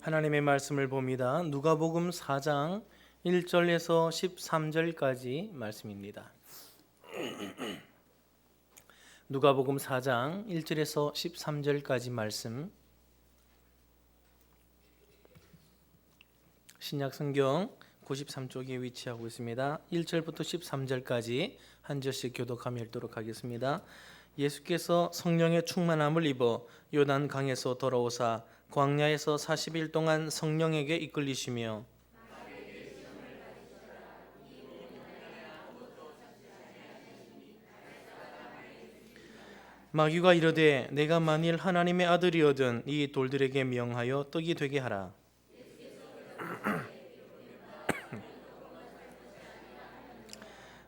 하나님의 말씀을 봅니다. 누가복음 4장 1절에서 13절까지 말씀입니다. 누가복음 4장 1절에서 13절까지 말씀, 신약성경 93쪽에 위치하고 있습니다. 1절부터 13절까지 한 절씩 교독하며 읽도록 하겠습니다. 예수께서 성령의 충만함을 입어 요단 강에서 돌아오사 광야에서 40일 동안 성령에게 이끌리시며 마귀가 이르되 내가 만일 하나님의 아들이거든 이 돌들에게 명하여 떡이 되게 하라.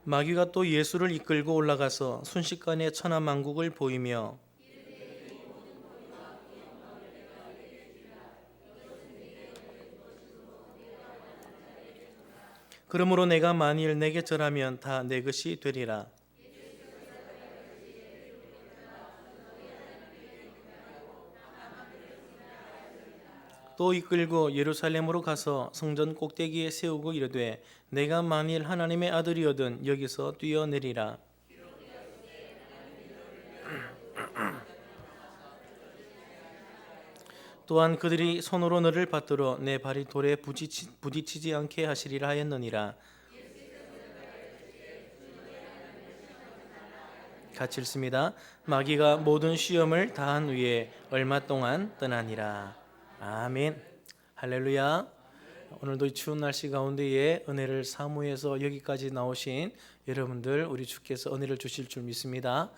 마귀가 또 예수를 이끌고 올라가서 순식간에 천하만국을 보이며 그러므로 내가 만일 내게 절하면 다 내 것이 되리라. 또 이끌고 예루살렘으로 가서 성전 꼭대기에 세우고 이르되 내가 만일 하나님의 아들이거든 여기서 뛰어내리라. 또한 그들이 손으로 너를 받들어 내 발이 돌에 부딪히지 않게 하시리라 하였느니라. 같이 읽습니다. 마귀가 모든 시험을 다한 후에 얼마 동안 떠나니라. 아멘. 할렐루야. 오늘도 추운 날씨 가운데에 은혜를 사모해서 여기까지 나오신 여러분들, 우리 주께서 은혜를 주실 줄 믿습니다.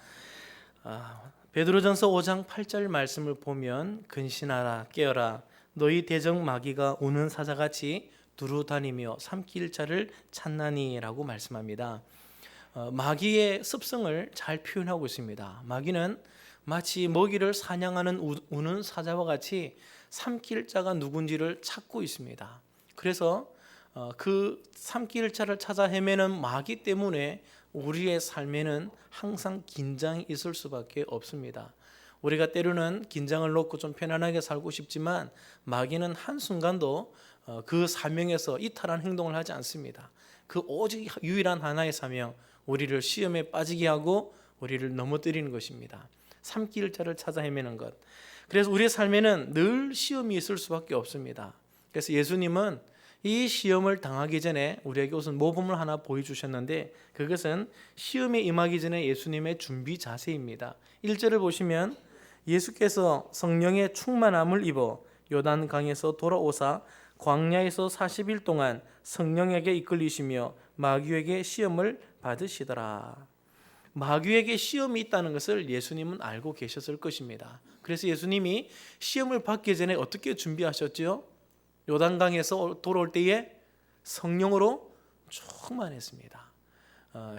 베드로전서 5장 8절 말씀을 보면 근신하라 깨어라 너희 대적 마귀가 우는 사자같이 두루 다니며 삼킬 자를 찾나니 라고 말씀합니다. 마귀의 습성을 잘 표현하고 있습니다. 마귀는 마치 먹이를 사냥하는 우는 사자와 같이 삼킬 자가 누군지를 찾고 있습니다. 그래서 그 삼킬 자를 찾아 헤매는 마귀 때문에 우리의 삶에는 항상 긴장이 있을 수밖에 없습니다. 우리가 때로는 긴장을 놓고 좀 편안하게 살고 싶지만 마귀는 한순간도 그 사명에서 이탈한 행동을 하지 않습니다. 그 오직 유일한 하나의 사명, 우리를 시험에 빠지게 하고 우리를 넘어뜨리는 것입니다. 삼킬 자를 찾아 헤매는 것. 그래서 우리의 삶에는 늘 시험이 있을 수밖에 없습니다. 그래서 예수님은 이 시험을 당하기 전에 우리에게 우선 모범을 하나 보여주셨는데 그것은 시험에 임하기 전에 예수님의 준비 자세입니다. 1절을 보시면 예수께서 성령의 충만함을 입어 요단강에서 돌아오사 광야에서 40일 동안 성령에게 이끌리시며 마귀에게 시험을 받으시더라. 마귀에게 시험이 있다는 것을 예수님은 알고 계셨을 것입니다. 그래서 예수님이 시험을 받기 전에 어떻게 준비하셨죠? 요단강에서 돌아올 때에 성령으로 충만했습니다.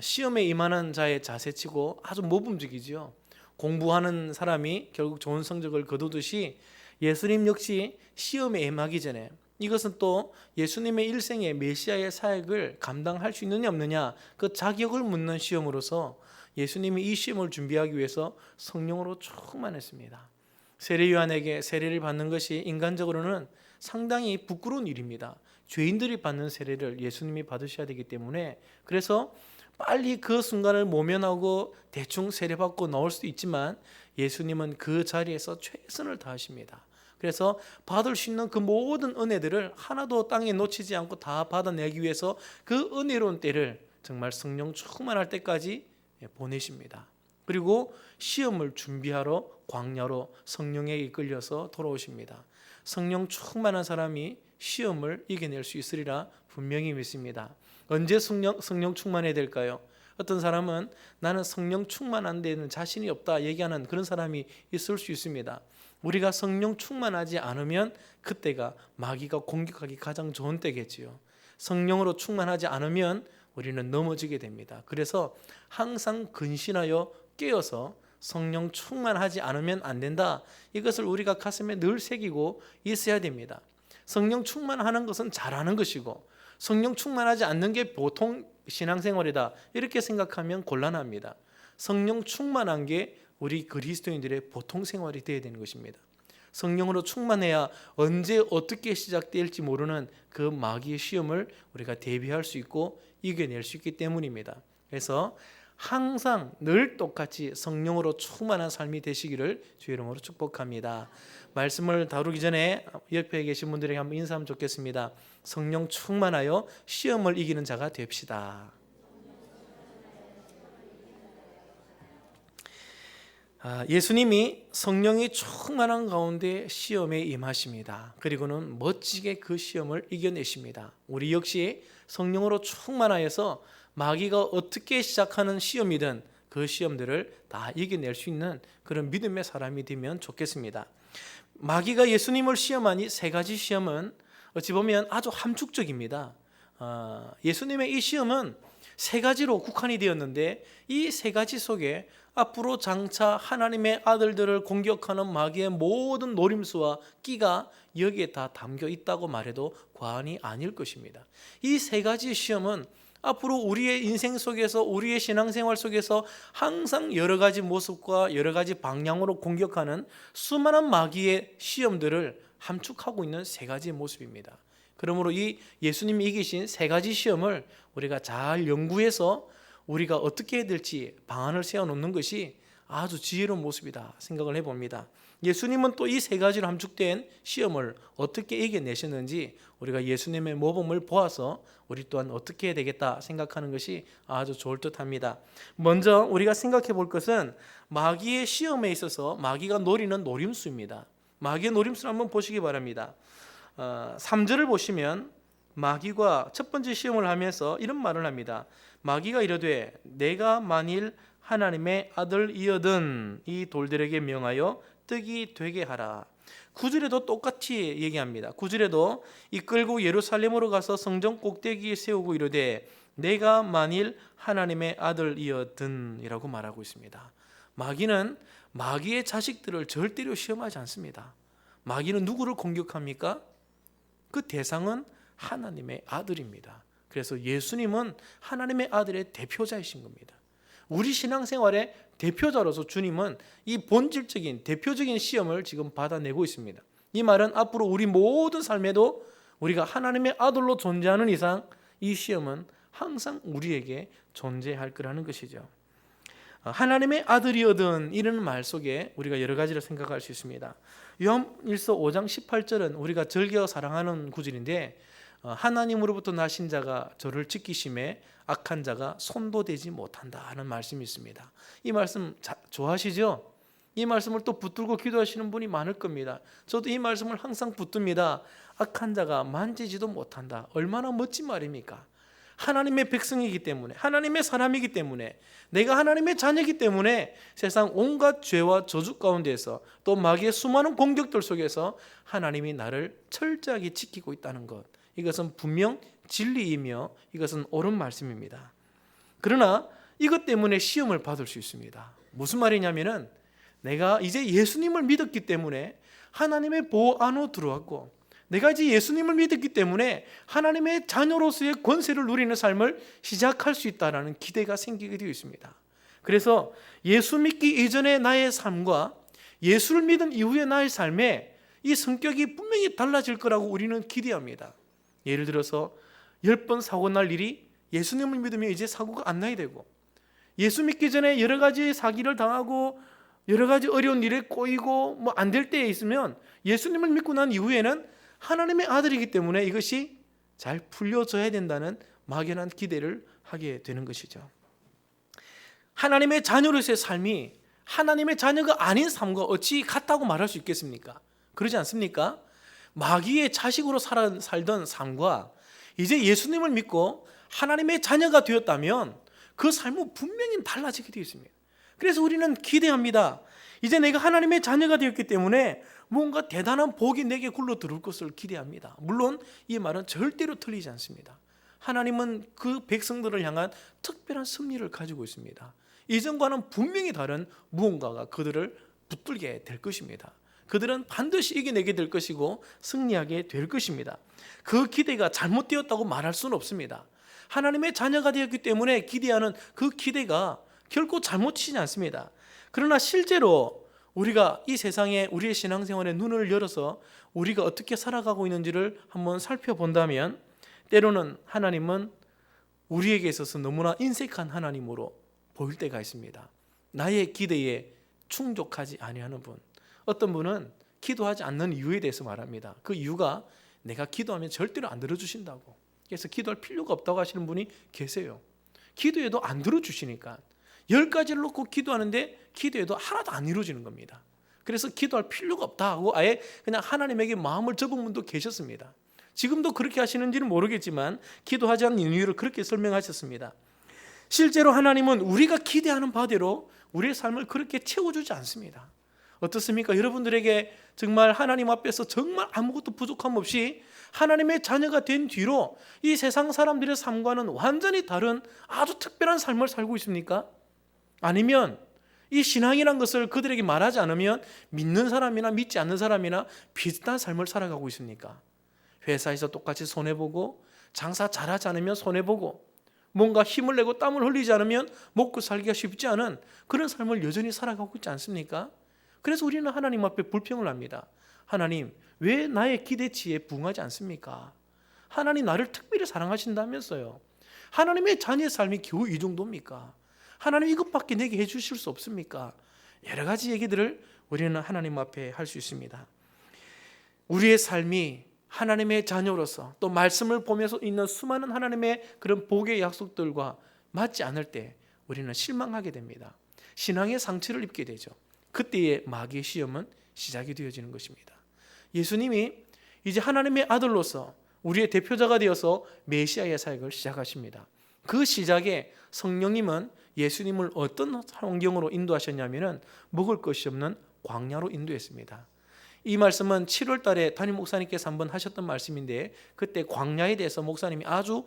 시험에 임하는 자의 자세치고 아주 모범적이죠. 공부하는 사람이 결국 좋은 성적을 거두듯이 예수님 역시 시험에 임하기 전에 이것은 또 예수님의 일생의 메시아의 사역을 감당할 수 있느냐 없느냐 그 자격을 묻는 시험으로서 예수님이 이 시험을 준비하기 위해서 성령으로 충만했습니다. 세례 요한에게 세례를 받는 것이 인간적으로는 상당히 부끄러운 일입니다. 죄인들이 받는 세례를 예수님이 받으셔야 되기 때문에 그래서 빨리 그 순간을 모면하고 대충 세례받고 나올 수도 있지만 예수님은 그 자리에서 최선을 다하십니다. 그래서 받을 수 있는 그 모든 은혜들을 하나도 땅에 놓치지 않고 다 받아내기 위해서 그 은혜로운 때를 정말 성령 충만할 때까지 보내십니다. 그리고 시험을 준비하러 광야로 성령에 이끌려서 돌아오십니다. 성령 충만한 사람이 시험을 이겨낼 수 있으리라 분명히 믿습니다. 언제 성령 충만해야 될까요? 어떤 사람은 나는 성령 충만한 데는 자신이 없다 얘기하는 그런 사람이 있을 수 있습니다. 우리가 성령 충만하지 않으면 그때가 마귀가 공격하기 가장 좋은 때겠지요. 성령으로 충만하지 않으면 우리는 넘어지게 됩니다. 그래서 항상 근신하여 깨어서 성령 충만하지 않으면 안 된다. 이것을 우리가 가슴에 늘 새기고 있어야 됩니다. 성령 충만하는 것은 잘하는 것이고 성령 충만하지 않는 게 보통 신앙생활이다. 이렇게 생각하면 곤란합니다. 성령 충만한 게 우리 그리스도인들의 보통 생활이 되어야 되는 것입니다. 성령으로 충만해야 언제 어떻게 시작될지 모르는 그 마귀의 시험을 우리가 대비할 수 있고 이겨낼 수 있기 때문입니다. 그래서 항상 늘 똑같이 성령으로 충만한 삶이 되시기를 주의 이름으로 축복합니다. 말씀을 다루기 전에 옆에 계신 분들에게 한번 인사하면 좋겠습니다. 성령 충만하여 시험을 이기는 자가 됩시다. 예수님이 성령이 충만한 가운데 시험에 임하십니다. 그리고는 멋지게 그 시험을 이겨내십니다. 우리 역시 성령으로 충만하여서 마귀가 어떻게 시작하는 시험이든 그 시험들을 다 이겨낼 수 있는 그런 믿음의 사람이 되면 좋겠습니다. 마귀가 예수님을 시험하니 세 가지 시험은 어찌 보면 아주 함축적입니다. 예수님의 이 시험은 세 가지로 국한이 되었는데 이 세 가지 속에 앞으로 장차 하나님의 아들들을 공격하는 마귀의 모든 노림수와 끼가 여기에 다 담겨 있다고 말해도 과언이 아닐 것입니다. 이 세 가지 시험은 앞으로 우리의 인생 속에서 우리의 신앙생활 속에서 항상 여러 가지 모습과 여러 가지 방향으로 공격하는 수많은 마귀의 시험들을 함축하고 있는 세 가지의 모습입니다. 그러므로 이 예수님이 이기신 세 가지 시험을 우리가 잘 연구해서 우리가 어떻게 해야 될지 방안을 세워놓는 것이 아주 지혜로운 모습이다 생각을 해봅니다. 예수님은 또 이 세 가지로 함축된 시험을 어떻게 이겨내셨는지 우리가 예수님의 모범을 보아서 우리 또한 어떻게 해야 되겠다 생각하는 것이 아주 좋을 듯합니다. 먼저 우리가 생각해 볼 것은 마귀의 시험에 있어서 마귀가 노리는 노림수입니다. 마귀의 노림수를 한번 보시기 바랍니다. 3절을 보시면 마귀가 첫 번째 시험을 하면서 이런 말을 합니다. 마귀가 이르되 내가 만일 하나님의 아들이거든 이 돌들에게 명하여 떡이 되게 하라. 9절에도 똑같이 얘기합니다. 9절에도 이끌고 예루살렘으로 가서 성전 꼭대기에 세우고 이르되 내가 만일 하나님의 아들이거든 이라고 말하고 있습니다. 마귀는 마귀의 자식들을 절대로 시험하지 않습니다. 마귀는 누구를 공격합니까? 그 대상은 하나님의 아들입니다. 그래서 예수님은 하나님의 아들의 대표자이신 겁니다. 우리 신앙생활의 대표자로서 주님은 이 본질적인 대표적인 시험을 지금 받아내고 있습니다. 이 말은 앞으로 우리 모든 삶에도 우리가 하나님의 아들로 존재하는 이상 이 시험은 항상 우리에게 존재할 거라는 것이죠. 하나님의 아들이거든 이런 말 속에 우리가 여러 가지를 생각할 수 있습니다. 요한일서 5장 18절은 우리가 즐겨 사랑하는 구절인데 하나님으로부터 나신 자가 저를 지키심에 악한 자가 손도 대지 못한다 하는 말씀이 있습니다. 이 말씀 좋아하시죠? 이 말씀을 또 붙들고 기도하시는 분이 많을 겁니다. 저도 이 말씀을 항상 붙듭니다. 악한 자가 만지지도 못한다. 얼마나 멋진 말입니까? 하나님의 백성이기 때문에, 하나님의 사람이기 때문에, 내가 하나님의 자녀이기 때문에 세상 온갖 죄와 저주 가운데서 또 마귀의 수많은 공격들 속에서 하나님이 나를 철저하게 지키고 있다는 것, 이것은 분명 진리이며 이것은 옳은 말씀입니다. 그러나 이것 때문에 시험을 받을 수 있습니다. 무슨 말이냐면은 내가 이제 예수님을 믿었기 때문에 하나님의 보호 안으로 들어왔고 내가 이제 예수님을 믿었기 때문에 하나님의 자녀로서의 권세를 누리는 삶을 시작할 수 있다는 기대가 생기게 되어 있습니다. 그래서 예수 믿기 이전의 나의 삶과 예수를 믿은 이후의 나의 삶에 이 성격이 분명히 달라질 거라고 우리는 기대합니다. 예를 들어서 10번 사고 날 일이 예수님을 믿으면 이제 사고가 안 나야 되고, 예수 믿기 전에 여러 가지 사기를 당하고 여러 가지 어려운 일에 꼬이고 뭐 안 될 때에 있으면 예수님을 믿고 난 이후에는 하나님의 아들이기 때문에 이것이 잘 풀려져야 된다는 막연한 기대를 하게 되는 것이죠. 하나님의 자녀로서의 삶이 하나님의 자녀가 아닌 삶과 어찌 같다고 말할 수 있겠습니까? 그러지 않습니까? 마귀의 자식으로 살던 삶과 이제 예수님을 믿고 하나님의 자녀가 되었다면 그 삶은 분명히 달라지게 되어 있습니다. 그래서 우리는 기대합니다. 이제 내가 하나님의 자녀가 되었기 때문에 뭔가 대단한 복이 내게 굴러 들어올 것을 기대합니다. 물론 이 말은 절대로 틀리지 않습니다. 하나님은 그 백성들을 향한 특별한 섭리를 가지고 있습니다. 이전과는 분명히 다른 무언가가 그들을 붙들게 될 것입니다. 그들은 반드시 이겨내게 될 것이고 승리하게 될 것입니다. 그 기대가 잘못되었다고 말할 수는 없습니다. 하나님의 자녀가 되었기 때문에 기대하는 그 기대가 결코 잘못이지 않습니다. 그러나 실제로 우리가 이 세상에 우리의 신앙생활의 눈을 열어서 우리가 어떻게 살아가고 있는지를 한번 살펴본다면, 때로는 하나님은 우리에게 있어서 너무나 인색한 하나님으로 보일 때가 있습니다. 나의 기대에 충족하지 아니하는 분, 어떤 분은 기도하지 않는 이유에 대해서 말합니다. 그 이유가 내가 기도하면 절대로 안 들어주신다고, 그래서 기도할 필요가 없다고 하시는 분이 계세요. 기도해도 안 들어주시니까 10가지를 놓고 기도하는데 기도해도 하나도 안 이루어지는 겁니다. 그래서 기도할 필요가 없다 하고 아예 그냥 하나님에게 마음을 접은 분도 계셨습니다. 지금도 그렇게 하시는지는 모르겠지만 기도하지 않는 이유를 그렇게 설명하셨습니다. 실제로 하나님은 우리가 기대하는 바대로 우리의 삶을 그렇게 채워주지 않습니다. 어떻습니까? 여러분들에게 정말 하나님 앞에서 정말 아무것도 부족함 없이 하나님의 자녀가 된 뒤로 이 세상 사람들의 삶과는 완전히 다른 아주 특별한 삶을 살고 있습니까? 아니면 이 신앙이란 것을 그들에게 말하지 않으면 믿는 사람이나 믿지 않는 사람이나 비슷한 삶을 살아가고 있습니까? 회사에서 똑같이 손해보고, 장사 잘하지 않으면 손해보고, 뭔가 힘을 내고 땀을 흘리지 않으면 먹고 살기가 쉽지 않은 그런 삶을 여전히 살아가고 있지 않습니까? 그래서 우리는 하나님 앞에 불평을 합니다. 하나님, 왜 나의 기대치에 부응하지 않습니까? 하나님 나를 특별히 사랑하신다면서요. 하나님의 자녀의 삶이 겨우 이 정도입니까? 하나님 이것밖에 내게 해주실 수 없습니까? 여러 가지 얘기들을 우리는 하나님 앞에 할 수 있습니다. 우리의 삶이 하나님의 자녀로서 또 말씀을 보면서 있는 수많은 하나님의 그런 복의 약속들과 맞지 않을 때 우리는 실망하게 됩니다. 신앙의 상처를 입게 되죠. 그때의 마귀의 시험은 시작이 되어지는 것입니다. 예수님이 이제 하나님의 아들로서 우리의 대표자가 되어서 메시아의 사역을 시작하십니다. 그 시작에 성령님은 예수님을 어떤 환경으로 인도하셨냐면 먹을 것이 없는 광야로 인도했습니다. 이 말씀은 7월 달에 담임 목사님께서 한번 하셨던 말씀인데, 그때 광야에 대해서 목사님이 아주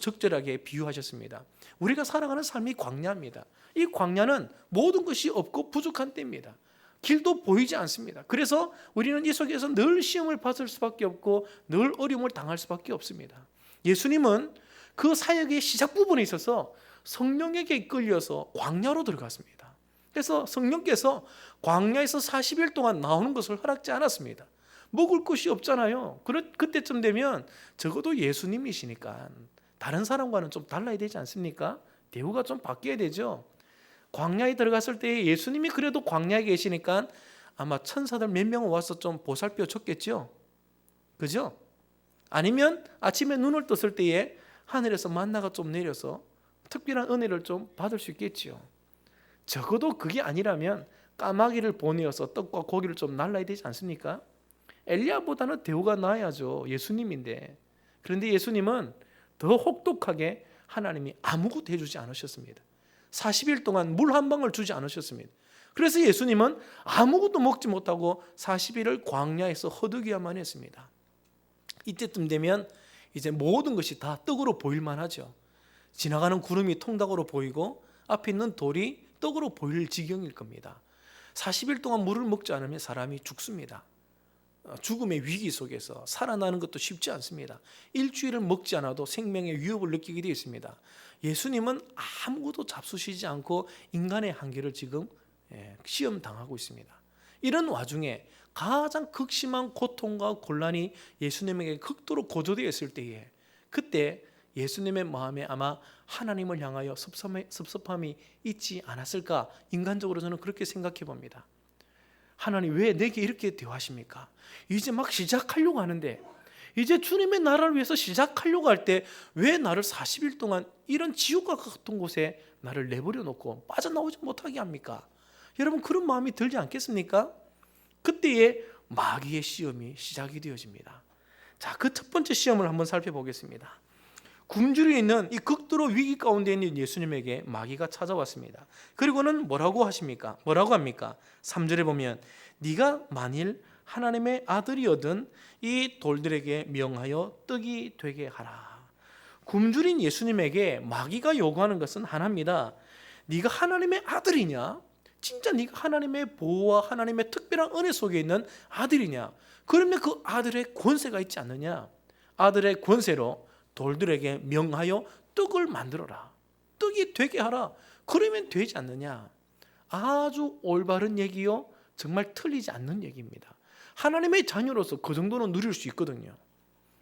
적절하게 비유하셨습니다. 우리가 살아가는 삶이 광야입니다. 이 광야는 모든 것이 없고 부족한 때입니다. 길도 보이지 않습니다. 그래서 우리는 이 속에서 늘 시험을 받을 수밖에 없고 늘 어려움을 당할 수밖에 없습니다. 예수님은 그 사역의 시작 부분에 있어서 성령에게 이끌려서 광야로 들어갔습니다. 그래서 성령께서 광야에서 40일 동안 나오는 것을 허락지 않았습니다. 먹을 것이 없잖아요. 그때쯤 되면 적어도 예수님이시니까 다른 사람과는 좀 달라야 되지 않습니까? 대우가 좀 바뀌어야 되죠. 광야에 들어갔을 때 예수님이 그래도 광야에 계시니까 아마 천사들 몇 명은 와서 좀 보살펴 줬겠죠. 그죠? 아니면 아침에 눈을 떴을 때에 하늘에서 만나가 좀 내려서 특별한 은혜를 좀 받을 수 있겠지요. 적어도 그게 아니라면 까마귀를 보내어서 떡과 고기를 좀 날라야 되지 않습니까? 엘리야보다는 대우가 나아야죠. 예수님인데. 그런데 예수님은 더 혹독하게 하나님이 아무것도 해주지 않으셨습니다. 40일 동안 물 한 방울 주지 않으셨습니다. 그래서 예수님은 아무것도 먹지 못하고 40일을 광야에서 허덕여야만 했습니다. 이때쯤 되면 이제 모든 것이 다 떡으로 보일만 하죠. 지나가는 구름이 통닭으로 보이고 앞에 있는 돌이 떡으로 보일 지경일 겁니다. 40일 동안 물을 먹지 않으면 사람이 죽습니다. 죽음의 위기 속에서 살아나는 것도 쉽지 않습니다. 일주일을 먹지 않아도 생명의 위협을 느끼게 되어 있습니다. 예수님은 아무것도 잡수시지 않고 인간의 한계를 지금 시험당하고 있습니다. 이런 와중에 가장 극심한 고통과 곤란이 예수님에게 극도로 고조되어 있을 때에, 그때 예수님의 마음에 아마 하나님을 향하여 섭섭함이 있지 않았을까, 인간적으로 저는 그렇게 생각해 봅니다. 하나님, 왜 내게 이렇게 대하십니까? 이제 막 시작하려고 하는데, 이제 주님의 나라를 위해서 시작하려고 할 때 왜 나를 40일 동안 이런 지옥과 같은 곳에 나를 내버려 놓고 빠져나오지 못하게 합니까? 여러분, 그런 마음이 들지 않겠습니까? 그때에 마귀의 시험이 시작이 되어집니다. 자, 그 첫 번째 시험을 한번 살펴보겠습니다. 굶주려 있는 이 극도로 위기 가운데 있는 예수님에게 마귀가 찾아왔습니다. 그리고는 뭐라고 하십니까? 뭐라고 합니까? 3절에 보면 네가 만일 하나님의 아들이거든 이 돌들에게 명하여 떡이 되게 하라. 굶주린 예수님에게 마귀가 요구하는 것은 하나입니다. 네가 하나님의 아들이냐? 진짜 네가 하나님의 보호와 하나님의 특별한 은혜 속에 있는 아들이냐? 그러면 그 아들의 권세가 있지 않느냐? 아들의 권세로 돌들에게 명하여 떡을 만들어라. 떡이 되게 하라. 그러면 되지 않느냐? 아주 올바른 얘기요, 정말 틀리지 않는 얘기입니다. 하나님의 자녀로서 그 정도는 누릴 수 있거든요.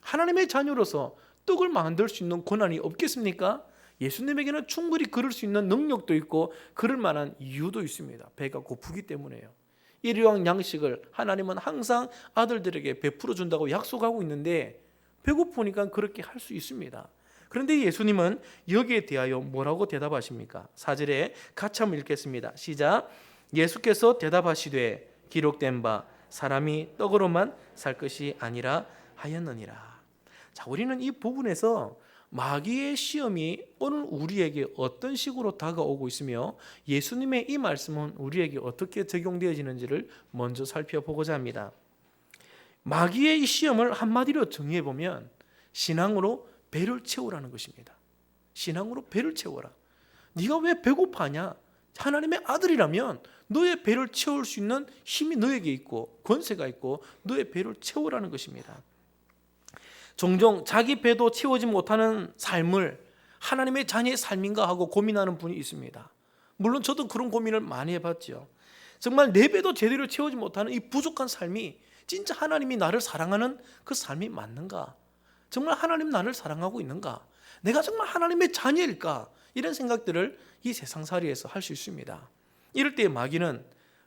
하나님의 자녀로서 떡을 만들 수 있는 권한이 없겠습니까? 예수님에게는 충분히 그럴 수 있는 능력도 있고 그럴 만한 이유도 있습니다. 배가 고프기 때문에요. 일회용 양식을 하나님은 항상 아들들에게 베풀어 준다고 약속하고 있는데 배고프니까 그렇게 할 수 있습니다. 그런데 예수님은 여기에 대하여 뭐라고 대답하십니까? 4절에 같이 한번 읽겠습니다. 시작. 예수께서 대답하시되 기록된 바 사람이 떡으로만 살 것이 아니라 하였느니라. 자, 우리는 이 부분에서 마귀의 시험이 오늘 우리에게 어떤 식으로 다가오고 있으며 예수님의 이 말씀은 우리에게 어떻게 적용되어지는지를 먼저 살펴보고자 합니다. 마귀의 이 시험을 한마디로 정의해보면 신앙으로 배를 채우라는 것입니다. 신앙으로 배를 채워라. 네가 왜 배고파냐? 하나님의 아들이라면 너의 배를 채울 수 있는 힘이 너에게 있고 권세가 있고 너의 배를 채우라는 것입니다. 종종 자기 배도 채우지 못하는 삶을 하나님의 자녀의 삶인가 하고 고민하는 분이 있습니다. 물론 저도 그런 고민을 많이 해봤죠. 정말 내 배도 제대로 채우지 못하는 이 부족한 삶이 진짜 하나님이 나를 사랑하는 그 삶이 맞는가? 정말 하나님 나를 사랑하고 있는가? 내가 정말 하나님의 자녀일까? 이런 생각들을 이 세상살이에서 할 수 있습니다. 이럴 때 마귀는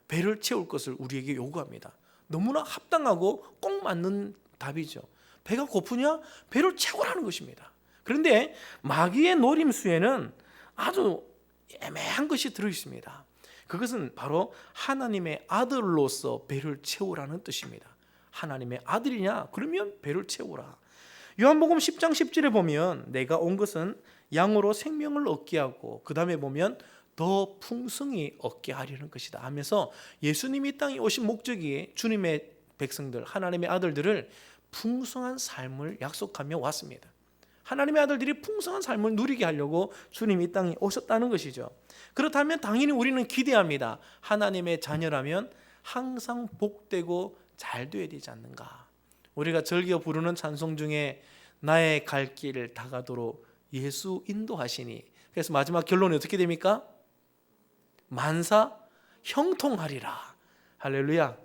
배를 채울 것을 우리에게 요구합니다. 너무나 합당하고 꼭 맞는 답이죠. 배가 고프냐? 배를 채우라는 것입니다. 그런데 마귀의 노림수에는 아주 애매한 것이 들어있습니다. 그것은 바로 하나님의 아들로서 배를 채우라는 뜻입니다. 하나님의 아들이냐? 그러면 배를 채우라. 요한복음 10장 10절에 보면 내가 온 것은 양으로 생명을 얻게 하고 그 다음에 보면 더 풍성히 얻게 하려는 것이다 하면서 예수님이 땅에 오신 목적이 주님의 백성들, 하나님의 아들들을 풍성한 삶을 약속하며 왔습니다. 하나님의 아들들이 풍성한 삶을 누리게 하려고 주님이 이 땅에 오셨다는 것이죠. 그렇다면 당연히 우리는 기대합니다. 하나님의 자녀라면 항상 복되고 잘 되어야 되지 않는가. 우리가 즐겨 부르는 찬송 중에 나의 갈 길을 다가도록 예수 인도하시니, 그래서 마지막 결론이 어떻게 됩니까? 만사 형통하리라. 할렐루야.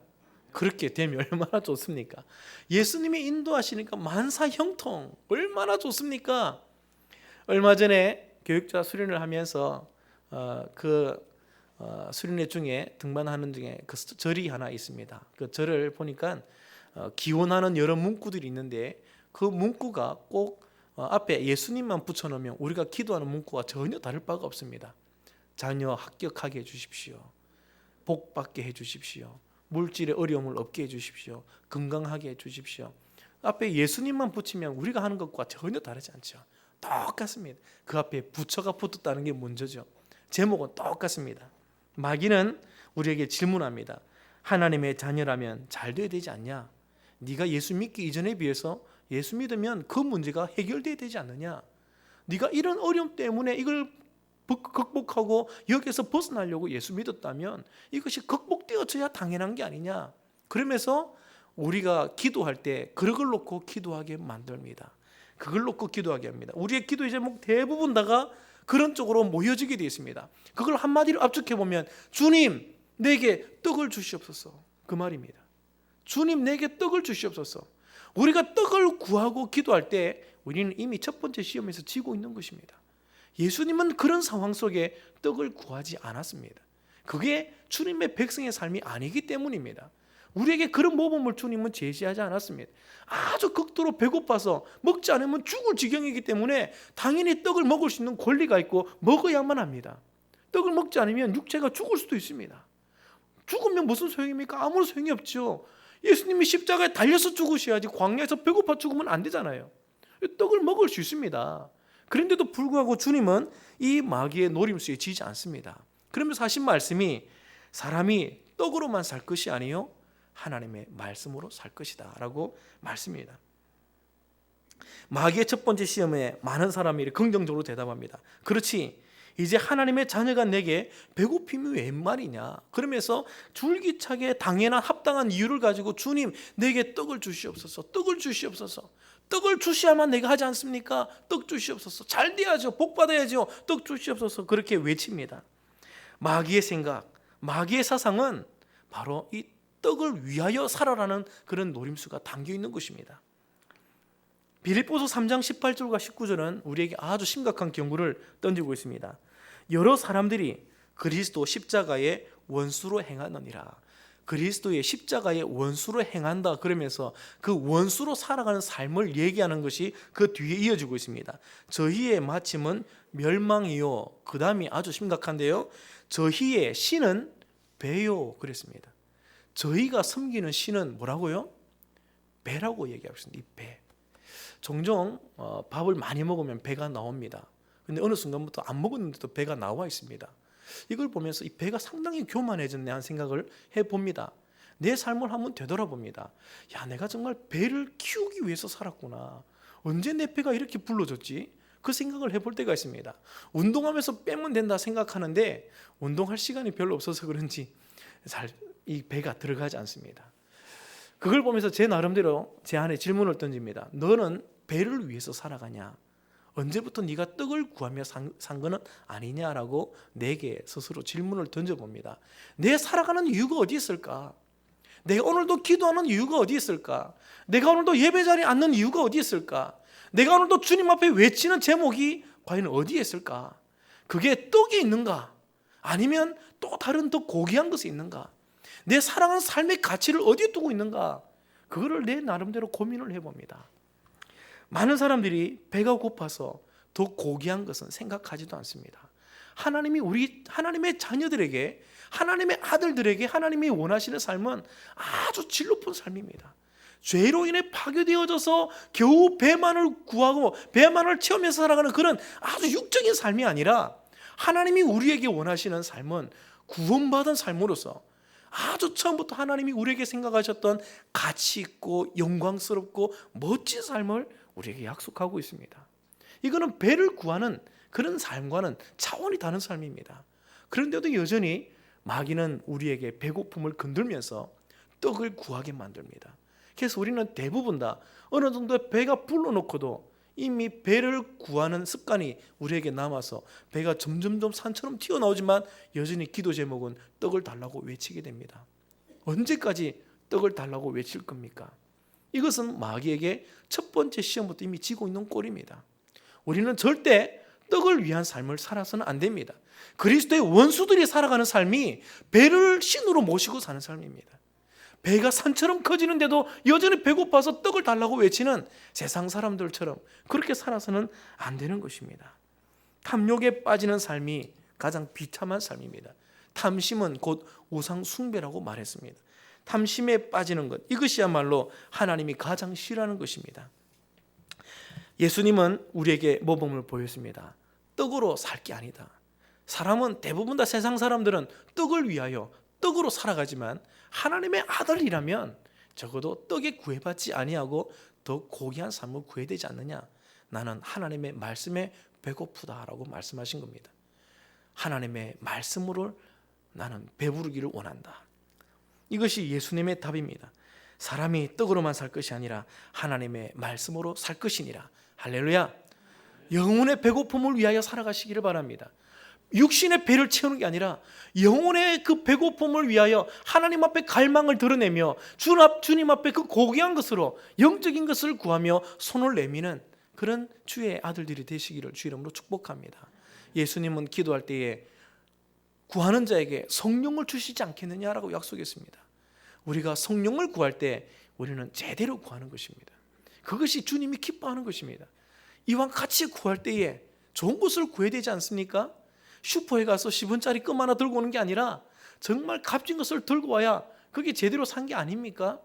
그렇게 되면 얼마나 좋습니까? 예수님이 인도하시니까 만사 형통, 얼마나 좋습니까? 얼마 전에 교육자 수련을 하면서 수련회 중에 등반하는 중에 그 절이 하나 있습니다. 그 절을 보니까 기원하는 여러 문구들이 있는데 그 문구가 꼭 앞에 예수님만 붙여놓으면 우리가 기도하는 문구와 전혀 다를 바가 없습니다. 자녀 합격하게 해주십시오. 복 받게 해주십시오. 물질의 어려움을 없게 해주십시오. 건강하게 해주십시오. 앞에 예수님만 붙이면 우리가 하는 것과 전혀 다르지 않죠. 똑같습니다. 그 앞에 부처가 붙었다는 게 문제죠. 제목은 똑같습니다. 마귀는 우리에게 질문합니다. 하나님의 자녀라면 잘 돼야 되지 않냐? 네가 예수 믿기 이전에 비해서 예수 믿으면 그 문제가 해결돼야 되지 않느냐? 네가 이런 어려움 때문에 이걸 극복하고 여기서 벗어나려고 예수 믿었다면 이것이 극복되어져야 당연한 게 아니냐? 그러면서 우리가 기도할 때 그걸 놓고 기도하게 만듭니다. 그걸 놓고 기도하게 합니다. 우리의 기도의 제목 대부분 다가 그런 쪽으로 모여지게 되어 있습니다. 그걸 한마디로 압축해 보면 주님 내게 떡을 주시옵소서, 그 말입니다. 주님 내게 떡을 주시옵소서. 우리가 떡을 구하고 기도할 때 우리는 이미 첫 번째 시험에서 지고 있는 것입니다. 예수님은 그런 상황 속에 떡을 구하지 않았습니다. 그게 주님의 백성의 삶이 아니기 때문입니다. 우리에게 그런 모범을 주님은 제시하지 않았습니다. 아주 극도로 배고파서 먹지 않으면 죽을 지경이기 때문에 당연히 떡을 먹을 수 있는 권리가 있고 먹어야만 합니다. 떡을 먹지 않으면 육체가 죽을 수도 있습니다. 죽으면 무슨 소용입니까? 아무런 소용이 없죠. 예수님이 십자가에 달려서 죽으셔야지 광야에서 배고파 죽으면 안 되잖아요. 떡을 먹을 수 있습니다. 그런데도 불구하고 주님은 이 마귀의 노림수에 지지 않습니다. 그러면서 하신 말씀이 사람이 떡으로만 살 것이 아니요 하나님의 말씀으로 살 것이다 라고 말씀입니다. 마귀의 첫 번째 시험에 많은 사람이 긍정적으로 대답합니다. 그렇지, 이제 하나님의 자녀가 내게 배고픔이 웬 말이냐? 그러면서 줄기차게 당연한 합당한 이유를 가지고 주님 내게 떡을 주시옵소서, 떡을 주시옵소서. 떡을 주셔야만 내가 하지 않습니까? 떡 주시옵소서. 잘 돼야죠. 복 받아야죠. 떡 주시옵소서. 그렇게 외칩니다. 마귀의 생각, 마귀의 사상은 바로 이 떡을 위하여 살아라는 그런 노림수가 담겨 있는 것입니다. 빌립보서 3장 18절과 19절은 우리에게 아주 심각한 경고를 던지고 있습니다. 여러 사람들이 그리스도 십자가의 원수로 행하느니라. 그리스도의 십자가의 원수로 행한다 그러면서 그 원수로 살아가는 삶을 얘기하는 것이 그 뒤에 이어지고 있습니다. 저희의 마침은 멸망이요, 그 다음이 아주 심각한데요, 저희의 신은 배요 그랬습니다. 저희가 섬기는 신은 뭐라고요? 배라고 얘기하고 있습니다. 이 배. 종종 밥을 많이 먹으면 배가 나옵니다. 근데 어느 순간부터 안 먹었는데도 배가 나와 있습니다. 이걸 보면서 이 배가 상당히 교만해졌네 하는 생각을 해봅니다. 내 삶을 한번 되돌아봅니다. 야, 내가 정말 배를 키우기 위해서 살았구나. 언제 내 배가 이렇게 불러졌지? 그 생각을 해볼 때가 있습니다. 운동하면서 빼면 된다 생각하는데 운동할 시간이 별로 없어서 그런지 잘 이 배가 들어가지 않습니다. 그걸 보면서 제 나름대로 제 안에 질문을 던집니다. 너는 배를 위해서 살아가냐? 언제부터 네가 떡을 구하며 산 거는 아니냐라고 내게 스스로 질문을 던져봅니다. 내 살아가는 이유가 어디 있을까? 내가 오늘도 기도하는 이유가 어디 있을까? 내가 오늘도 예배 자리에 앉는 이유가 어디 있을까? 내가 오늘도 주님 앞에 외치는 제목이 과연 어디에 있을까? 그게 떡에 있는가? 아니면 또 다른 더 고귀한 것에 있는가? 내 살아가는 삶의 가치를 어디에 두고 있는가? 그거를 내 나름대로 고민을 해봅니다. 많은 사람들이 배가 고파서 더 고귀한 것은 생각하지도 않습니다. 하나님의 자녀들에게, 하나님의 아들들에게 하나님이 원하시는 삶은 아주 질 높은 삶입니다. 죄로 인해 파괴되어져서 겨우 배만을 구하고 배만을 채우면서 살아가는 그런 아주 육적인 삶이 아니라 하나님이 우리에게 원하시는 삶은 구원받은 삶으로서 아주 처음부터 하나님이 우리에게 생각하셨던 가치 있고 영광스럽고 멋진 삶을 우리에게 약속하고 있습니다. 이거는 배를 구하는 그런 삶과는 차원이 다른 삶입니다. 그런데도 여전히 마귀는 우리에게 배고픔을 건들면서 떡을 구하게 만듭니다. 그래서 우리는 대부분 다 어느 정도 배가 불러놓고도 이미 배를 구하는 습관이 우리에게 남아서 배가 점점점 산처럼 튀어나오지만 여전히 기도 제목은 떡을 달라고 외치게 됩니다. 언제까지 떡을 달라고 외칠 겁니까? 이것은 마귀에게 첫 번째 시험부터 이미 지고 있는 꼴입니다. 우리는 절대 떡을 위한 삶을 살아서는 안 됩니다. 그리스도의 원수들이 살아가는 삶이 배를 신으로 모시고 사는 삶입니다. 배가 산처럼 커지는데도 여전히 배고파서 떡을 달라고 외치는 세상 사람들처럼 그렇게 살아서는 안 되는 것입니다. 탐욕에 빠지는 삶이 가장 비참한 삶입니다. 탐심은 곧 우상 숭배라고 말했습니다. 탐심에 빠지는 것, 이것이야말로 하나님이 가장 싫어하는 것입니다. 예수님은 우리에게 모범을 보였습니다. 떡으로 살 게 아니다. 사람은 대부분 다 세상 사람들은 떡을 위하여 떡으로 살아가지만 하나님의 아들이라면 적어도 떡에 구애받지 아니하고 더 고귀한 삶을 구해야 되지 않느냐. 나는 하나님의 말씀에 배고프다라고 말씀하신 겁니다. 하나님의 말씀으로 나는 배부르기를 원한다. 이것이 예수님의 답입니다. 사람이 떡으로만 살 것이 아니라 하나님의 말씀으로 살 것이니라. 할렐루야. 영혼의 배고픔을 위하여 살아가시기를 바랍니다. 육신의 배를 채우는 게 아니라 영혼의 그 배고픔을 위하여 하나님 앞에 갈망을 드러내며 주님 앞에 그 고귀한 것으로 영적인 것을 구하며 손을 내미는 그런 주의 아들들이 되시기를 주 이름으로 축복합니다. 예수님은 기도할 때에 구하는 자에게 성령을 주시지 않겠느냐라고 약속했습니다. 우리가 성령을 구할 때 우리는 제대로 구하는 것입니다. 그것이 주님이 기뻐하는 것입니다. 이왕 같이 구할 때에 좋은 것을 구해야 되지 않습니까? 슈퍼에 가서 10원짜리 껌 하나 들고 오는 게 아니라 정말 값진 것을 들고 와야 그게 제대로 산 게 아닙니까?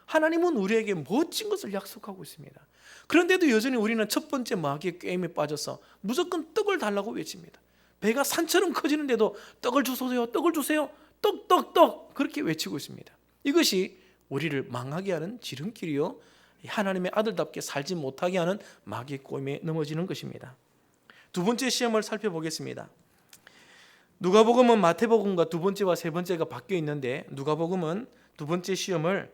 하나님은 우리에게 멋진 것을 약속하고 있습니다. 그런데도 여전히 우리는 첫 번째 마귀의 꾀임에 빠져서 무조건 떡을 달라고 외칩니다. 배가 산처럼 커지는데도 떡을 주세요, 떡을 주세요, 떡 그렇게 외치고 있습니다. 이것이 우리를 망하게 하는 지름길이요, 하나님의 아들답게 살지 못하게 하는 마귀의 꾀임에 넘어지는 것입니다. 두 번째 시험을 살펴보겠습니다. 누가복음은 마태복음과 두 번째와 세 번째가 바뀌어 있는데 누가복음은 두 번째 시험을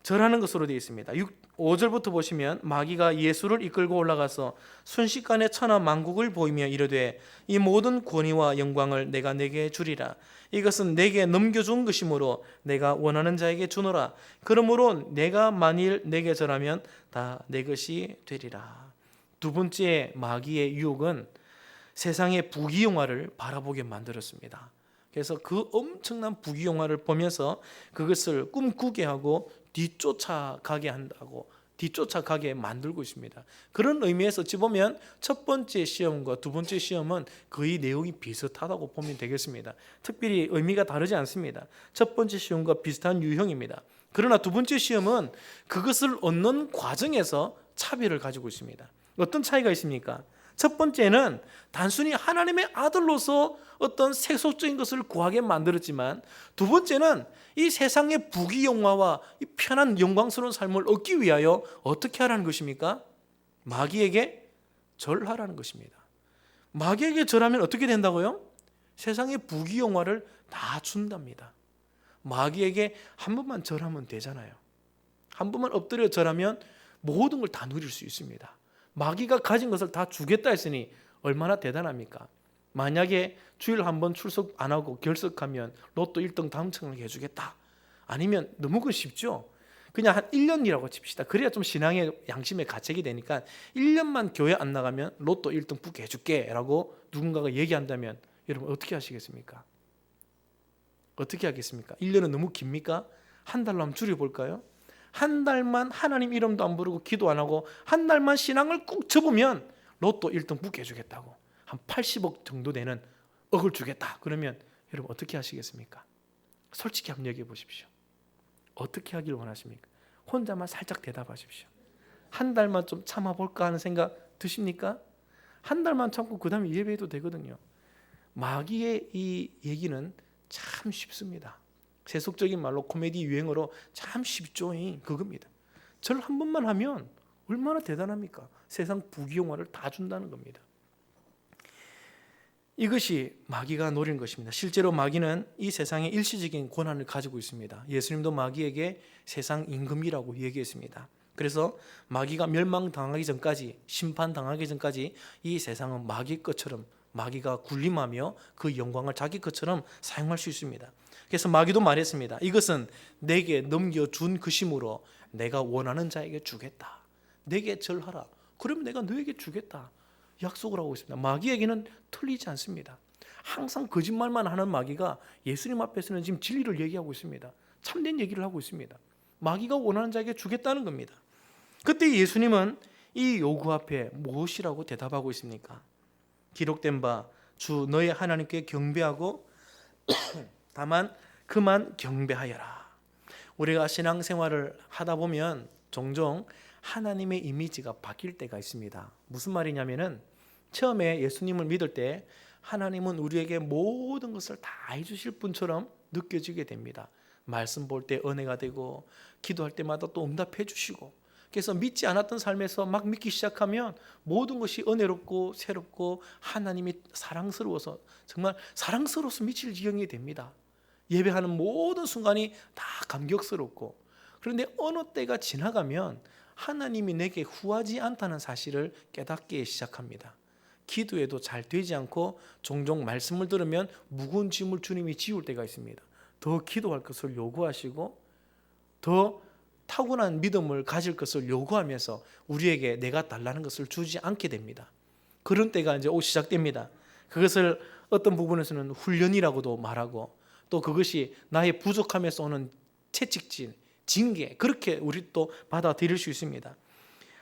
절하는 것으로 되어 있습니다. 5절부터 보시면 마귀가 예수를 이끌고 올라가서 순식간에 천하 만국을 보이며 이르되 이 모든 권위와 영광을 내가 내게 주리라. 이것은 내게 넘겨준 것이므로 내가 원하는 자에게 주노라. 그러므로 내가 만일 내게 절하면 다 내 것이 되리라. 두 번째 마귀의 유혹은 세상의 부귀영화를 바라보게 만들었습니다. 그래서 그 엄청난 부귀영화를 보면서 그것을 꿈꾸게 하고 뒤쫓아가게 한다고, 뒤쫓아가게 만들고 있습니다. 그런 의미에서 어찌 보면 첫 번째 시험과 두 번째 시험은 거의 내용이 비슷하다고 보면 되겠습니다. 특별히 의미가 다르지 않습니다. 첫 번째 시험과 비슷한 유형입니다. 그러나 두 번째 시험은 그것을 얻는 과정에서 차별을 가지고 있습니다. 어떤 차이가 있습니까? 첫 번째는 단순히 하나님의 아들로서 어떤 세속적인 것을 구하게 만들었지만, 두 번째는 이 세상의 부귀영화와 이 편한 영광스러운 삶을 얻기 위하여 어떻게 하라는 것입니까? 마귀에게 절하라는 것입니다. 마귀에게 절하면 어떻게 된다고요? 세상의 부귀영화를 다 준답니다. 마귀에게 한 번만 절하면 되잖아요. 한 번만 엎드려 절하면 모든 걸 다 누릴 수 있습니다. 마귀가 가진 것을 다 주겠다 했으니 얼마나 대단합니까? 만약에 주일 한 번 출석 안 하고 결석하면 로또 1등 당첨을 해주겠다. 아니면 너무 그 쉽죠? 그냥 한 1년이라고 칩시다. 그래야 좀 신앙의 양심의 가책이 되니까 1년만 교회 안 나가면 로또 1등 붙게 해줄게 라고 누군가가 얘기한다면 여러분 어떻게 하시겠습니까? 어떻게 하겠습니까? 1년은 너무 깁니까? 한 달로 한번 줄여볼까요? 한 달만 하나님 이름도 안 부르고 기도 안 하고 한 달만 신앙을 꾹 접으면 로또 1등 붙게 해주겠다고, 한 80억 정도 되는 억을 주겠다. 그러면 여러분 어떻게 하시겠습니까? 솔직히 한번 얘기해 보십시오. 어떻게 하길 원하십니까? 혼자만 살짝 대답하십시오. 한 달만 좀 참아볼까 하는 생각 드십니까? 한 달만 참고 그 다음에 예배해도 되거든요. 마귀의 이 얘기는 참 쉽습니다. 세속적인 말로 코미디 유행어로 참 쉽죠. 그겁니다. 절 한 번만 하면 얼마나 대단합니까? 세상 부귀영화를 다 준다는 겁니다. 이것이 마귀가 노리는 것입니다. 실제로 마귀는 이 세상에 일시적인 권한을 가지고 있습니다. 예수님도 마귀에게 세상 임금이라고 얘기했습니다. 그래서 마귀가 멸망당하기 전까지, 심판당하기 전까지 이 세상은 마귀 것처럼, 마귀가 군림하며 그 영광을 자기 것처럼 사용할 수 있습니다. 그래서 마귀도 말했습니다. 이것은 내게 넘겨준 것이므로 내가 원하는 자에게 주겠다. 내게 절하라. 그러면 내가 너에게 주겠다. 약속을 하고 있습니다. 마귀에게는 틀리지 않습니다. 항상 거짓말만 하는 마귀가 예수님 앞에서는 지금 진리를 얘기하고 있습니다. 참된 얘기를 하고 있습니다. 마귀가 원하는 자에게 주겠다는 겁니다. 그때 예수님은 이 요구 앞에 무엇이라고 대답하고 있습니까? 기록된 바 주 너의 하나님께 경배하고 다만 그만 경배하여라. 우리가 신앙생활을 하다 보면 종종 하나님의 이미지가 바뀔 때가 있습니다. 무슨 말이냐면은 처음에 예수님을 믿을 때 하나님은 우리에게 모든 것을 다 해주실 분처럼 느껴지게 됩니다. 말씀 볼 때 은혜가 되고 기도할 때마다 또 응답해 주시고, 그래서 믿지 않았던 삶에서 막 믿기 시작하면 모든 것이 은혜롭고 새롭고 하나님이 사랑스러워서, 정말 사랑스러워서 미칠 지경이 됩니다. 예배하는 모든 순간이 다 감격스럽고, 그런데 어느 때가 지나가면 하나님이 내게 후하지 않다는 사실을 깨닫기 시작합니다. 기도에도 잘 되지 않고 종종 말씀을 들으면 무거운 짐을 주님이 지울 때가 있습니다. 더 기도할 것을 요구하시고 더 타고난 믿음을 가질 것을 요구하면서 우리에게 내가 달라는 것을 주지 않게 됩니다. 그런 때가 이제 시작됩니다. 그것을 어떤 부분에서는 훈련이라고도 말하고, 또 그것이 나의 부족함에서 오는 채찍질, 징계, 그렇게 우리 또 받아들일 수 있습니다.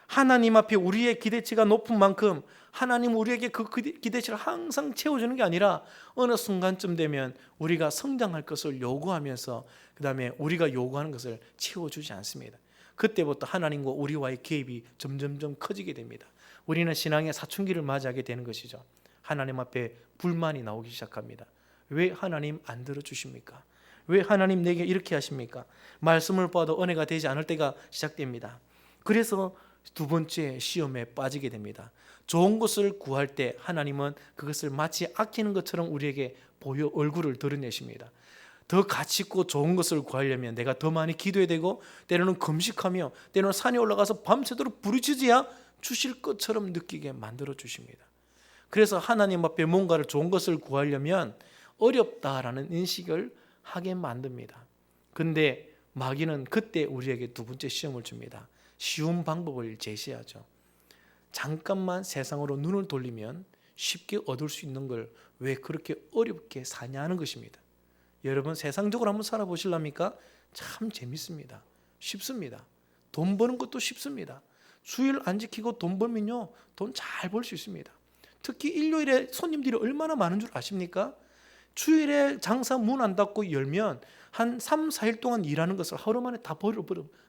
하나님 앞에 우리의 기대치가 높은 만큼 하나님 우리에게 그 기대치를 항상 채워주는 게 아니라 어느 순간쯤 되면 우리가 성장할 것을 요구하면서 그 다음에 우리가 요구하는 것을 채워주지 않습니다. 그때부터 하나님과 우리와의 개입이 점점점 커지게 됩니다. 우리는 신앙의 사춘기를 맞이하게 되는 것이죠. 하나님 앞에 불만이 나오기 시작합니다. 왜 하나님 안 들어주십니까? 왜 하나님 내게 이렇게 하십니까? 말씀을 봐도 은혜가 되지 않을 때가 시작됩니다. 그래서 두 번째 시험에 빠지게 됩니다. 좋은 것을 구할 때 하나님은 그것을 마치 아끼는 것처럼 우리에게 보여 얼굴을 드러내십니다. 더 가치 있고 좋은 것을 구하려면 내가 더 많이 기도해야 되고, 때로는 금식하며, 때로는 산에 올라가서 밤새도록 부르짖어야 주실 것처럼 느끼게 만들어 주십니다. 그래서 하나님 앞에 뭔가를 좋은 것을 구하려면 어렵다라는 인식을 하게 만듭니다. 근데 마귀는 그때 우리에게 두 번째 시험을 줍니다. 쉬운 방법을 제시하죠. 잠깐만 세상으로 눈을 돌리면 쉽게 얻을 수 있는 걸 왜 그렇게 어렵게 사냐는 것입니다. 여러분, 세상적으로 한번 살아보실랍니까? 참 재밌습니다. 쉽습니다. 돈 버는 것도 쉽습니다. 주일 안 지키고 돈 벌면요, 돈 잘 벌 수 있습니다. 특히 일요일에 손님들이 얼마나 많은 줄 아십니까? 주일에 장사 문 안 닫고 열면 한 3, 4일 동안 일하는 것을 하루 만에 다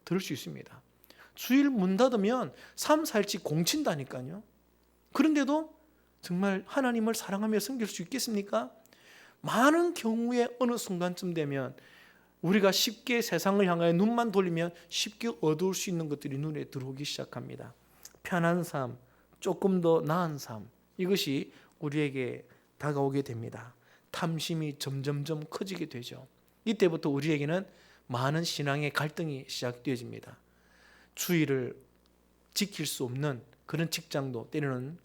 들을 수 있습니다. 주일 문 닫으면 3, 4일씩 공친다니까요. 그런데도 정말 하나님을 사랑하며 섬길 수 있겠습니까? 많은 경우에 어느 순간쯤 되면 우리가 쉽게 세상을 향하여 눈만 돌리면 쉽게 얻을 수 있는 것들이 눈에 들어오기 시작합니다. 편한 삶, 조금 더 나은 삶, 이것이 우리에게 다가오게 됩니다. 탐심이 점점점 커지게 되죠. 이때부터 우리에게는 많은 신앙의 갈등이 시작되어집니다. 주의를 지킬 수 없는 그런 직장도 때로는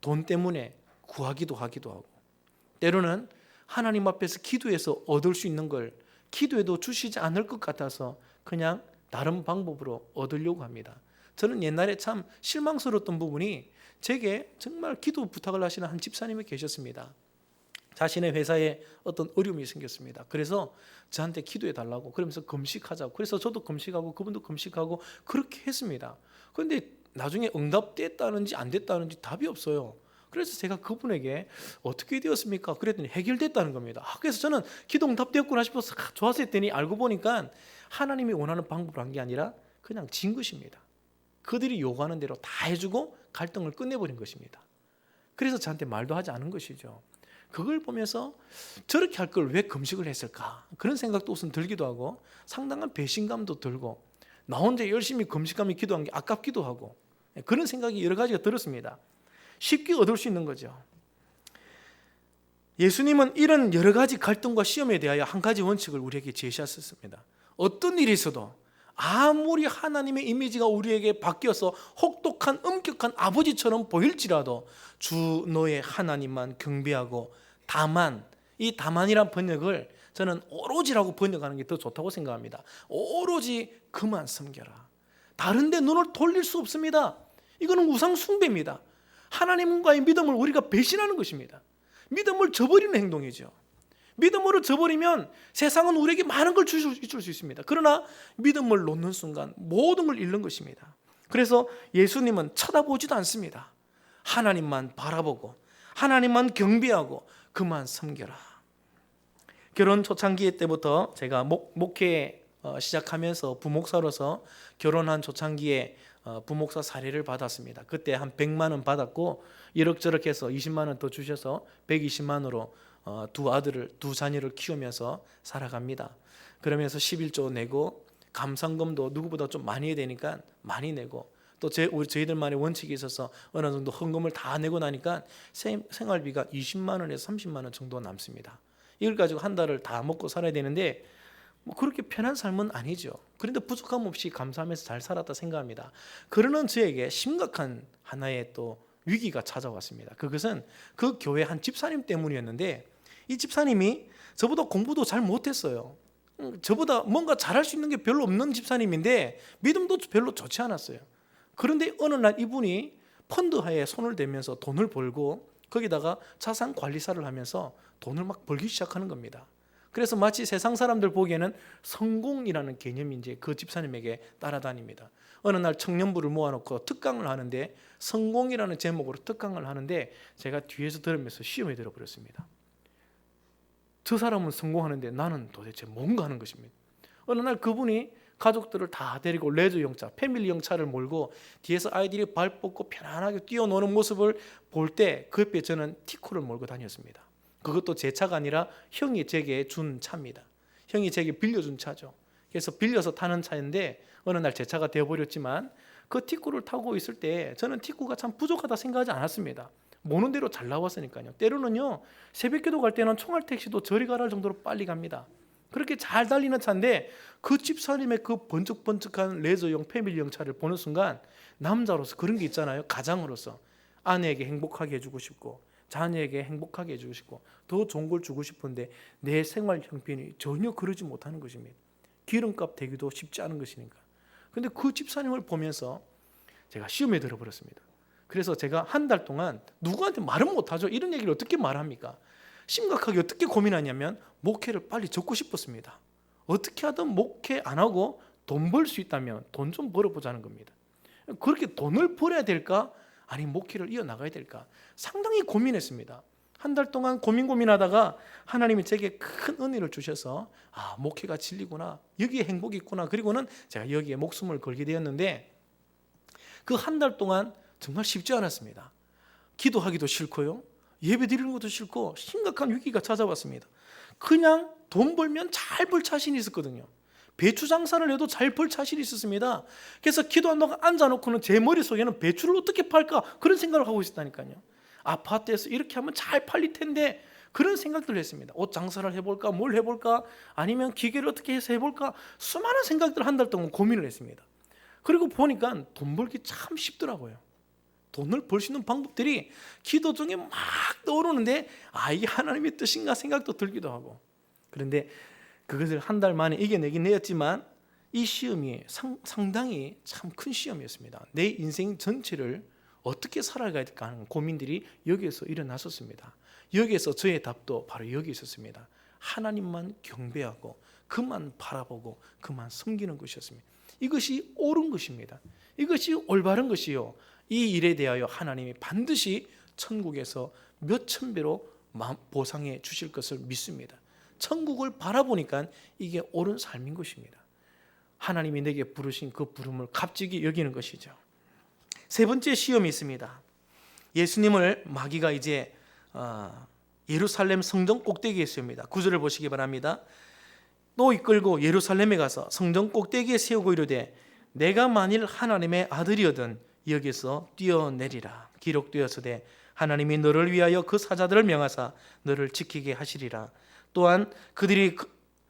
돈 때문에 구하기도 하기도 하고, 때로는 하나님 앞에서 기도해서 얻을 수 있는 걸 기도해도 주시지 않을 것 같아서 그냥 다른 방법으로 얻으려고 합니다. 저는 옛날에 참 실망스러웠던 부분이, 제게 정말 기도 부탁을 하시는 한 집사님이 계셨습니다. 자신의 회사에 어떤 어려움이 생겼습니다. 그래서 저한테 기도해 달라고, 그러면서 금식하자고. 그래서 저도 금식하고 그분도 금식하고 그렇게 했습니다. 그런데 나중에 응답됐다는지 안 됐다는지 답이 없어요. 그래서 제가 그분에게 어떻게 되었습니까? 그랬더니 해결됐다는 겁니다. 그래서 저는 기도 응답되었구나 싶어서 좋아서 했더니 알고 보니까 하나님이 원하는 방법으로 한 게 아니라 그냥 진 것입니다. 그들이 요구하는 대로 다 해주고 갈등을 끝내버린 것입니다. 그래서 저한테 말도 하지 않은 것이죠. 그걸 보면서 저렇게 할 걸 왜 금식을 했을까? 그런 생각도 우선 들기도 하고, 상당한 배신감도 들고, 나 혼자 열심히 금식하며 기도한 게 아깝기도 하고, 그런 생각이 여러 가지가 들었습니다. 쉽게 얻을 수 있는 거죠. 예수님은 이런 여러 가지 갈등과 시험에 대하여 한 가지 원칙을 우리에게 제시하셨습니다. 어떤 일이 있어도 아무리 하나님의 이미지가 우리에게 바뀌어서 혹독한 엄격한 아버지처럼 보일지라도 주 너의 하나님만 경배하고 다만, 이 다만이란 번역을 저는 오로지라고 번역하는 게 더 좋다고 생각합니다. 오로지 그만 섬겨라. 다른 데 눈을 돌릴 수 없습니다. 이거는 우상 숭배입니다. 하나님과의 믿음을 우리가 배신하는 것입니다. 믿음을 저버리는 행동이죠. 믿음으로 저버리면 세상은 우리에게 많은 걸 줄 수 있습니다. 그러나 믿음을 놓는 순간 모든 걸 잃는 것입니다. 그래서 예수님은 쳐다보지도 않습니다. 하나님만 바라보고 하나님만 경배하고 그만 섬겨라. 결혼 초창기 때부터 제가 목회 시작하면서 부목사로서 결혼한 초창기에 부목사 사례를 받았습니다. 그때 한 100만 원 받았고 이럭저럭 해서 20만 원 더 주셔서 120만 원으로 두 자녀를 키우면서 살아갑니다. 그러면서 11조 내고 감상금도 누구보다 좀 많이 해야 되니까 많이 내고, 또 저희들만의 원칙이 있어서 어느 정도 헌금을 다 내고 나니까 생활비가 20만 원에서 30만 원 정도 남습니다. 이걸 가지고 한 달을 다 먹고 살아야 되는데 그렇게 편한 삶은 아니죠. 그런데 부족함 없이 감사하면서 잘 살았다 생각합니다. 그러는 저에게 심각한 하나의 또 위기가 찾아왔습니다. 그것은 그 교회 한 집사님 때문이었는데, 이 집사님이 저보다 공부도 잘 못했어요. 저보다 뭔가 잘할 수 있는 게 별로 없는 집사님인데 믿음도 별로 좋지 않았어요. 그런데 어느 날 이분이 펀드하에 손을 대면서 돈을 벌고 거기다가 자산 관리사를 하면서 돈을 막 벌기 시작하는 겁니다. 그래서 마치 세상 사람들 보기에는 성공이라는 개념이 이제 그 집사님에게 따라다닙니다. 어느 날 청년부를 모아놓고 특강을 하는데, 성공이라는 제목으로 특강을 하는데 제가 뒤에서 들으면서 시험에 들어버렸습니다. 저 사람은 성공하는데 나는 도대체 뭔가 하는 것입니다. 어느 날 그분이 가족들을 다 데리고 레저용차, 패밀리용 차를 몰고 뒤에서 아이들이 발 뻗고 편안하게 뛰어노는 모습을 볼 때 그 옆에 저는 티코를 몰고 다녔습니다. 그것도 제 차가 아니라 형이 제게 준 차입니다. 형이 제게 빌려준 차죠. 그래서 빌려서 타는 차인데 어느 날 제 차가 되어버렸지만 그 티코를 타고 있을 때 저는 티코가 참 부족하다 생각하지 않았습니다. 모는 대로 잘 나왔으니까요. 때로는요, 새벽기도 갈 때는 총알 택시도 저리 가라 할 정도로 빨리 갑니다. 그렇게 잘 달리는 차인데 그 집사님의 그 번쩍번쩍한 레저용 패밀리용 차를 보는 순간 남자로서 그런 게 있잖아요. 가장으로서 아내에게 행복하게 해주고 싶고 자녀에게 행복하게 해주고 싶고 더 좋은 걸 주고 싶은데 내 생활 형편이 전혀 그러지 못하는 것입니다. 기름값 대기도 쉽지 않은 것이니까. 근데 그 집사님을 보면서 제가 시험에 들어버렸습니다. 그래서 제가 한 달 동안 누구한테 말은 못하죠. 이런 얘기를 어떻게 말합니까? 심각하게 어떻게 고민하냐면 목회를 빨리 접고 싶었습니다. 어떻게 하든 목회 안 하고 돈 벌 수 있다면 돈 좀 벌어보자는 겁니다. 그렇게 돈을 벌어야 될까? 아니 목회를 이어나가야 될까? 상당히 고민했습니다. 한 달 동안 고민하다가 하나님이 제게 큰 은혜를 주셔서 목회가 진리구나, 여기에 행복이 있구나. 그리고는 제가 여기에 목숨을 걸게 되었는데 그 한 달 동안 정말 쉽지 않았습니다. 기도하기도 싫고요, 예배 드리는 것도 싫고 심각한 위기가 찾아왔습니다. 그냥 돈 벌면 잘 벌 자신이 있었거든요. 배추 장사를 해도 잘 벌 자신이 있었습니다. 그래서 기도한다고 앉아놓고는 제 머릿속에는 배추를 어떻게 팔까 그런 생각을 하고 있었다니까요. 아파트에서 이렇게 하면 잘 팔릴 텐데 그런 생각들을 했습니다. 옷 장사를 해볼까, 뭘 해볼까, 아니면 기계를 어떻게 해서 해볼까, 수많은 생각들을 한 달 동안 고민을 했습니다. 그리고 보니까 돈 벌기 참 쉽더라고요. 돈을 벌 수 있는 방법들이 기도 중에 막 떠오르는데 이게 하나님의 뜻인가 생각도 들기도 하고. 그런데 그것을 한 달 만에 이겨내긴 했지만 이 시험이 상당히 참 큰 시험이었습니다. 내 인생 전체를 어떻게 살아가야 될까 하는 고민들이 여기에서 일어났었습니다. 여기에서 저의 답도 바로 여기 있었습니다. 하나님만 경배하고 그만 바라보고 그만 섬기는 것이었습니다. 이것이 옳은 것입니다. 이것이 올바른 것이요, 이 일에 대하여 하나님이 반드시 천국에서 몇천 배로 보상해 주실 것을 믿습니다. 천국을 바라보니까 이게 옳은 삶인 것입니다. 하나님이 내게 부르신 그 부름을 값지게 여기는 것이죠. 세 번째 시험이 있습니다. 예수님을 마귀가 이제 예루살렘 성전 꼭대기에 있습니다. 9절을 보시기 바랍니다. 또 이끌고 예루살렘에 가서 성전 꼭대기에 세우고 이르되 내가 만일 하나님의 아들이거든 여기서 뛰어내리라. 기록되었으되 하나님이 너를 위하여 그 사자들을 명하사 너를 지키게 하시리라. 또한 그들이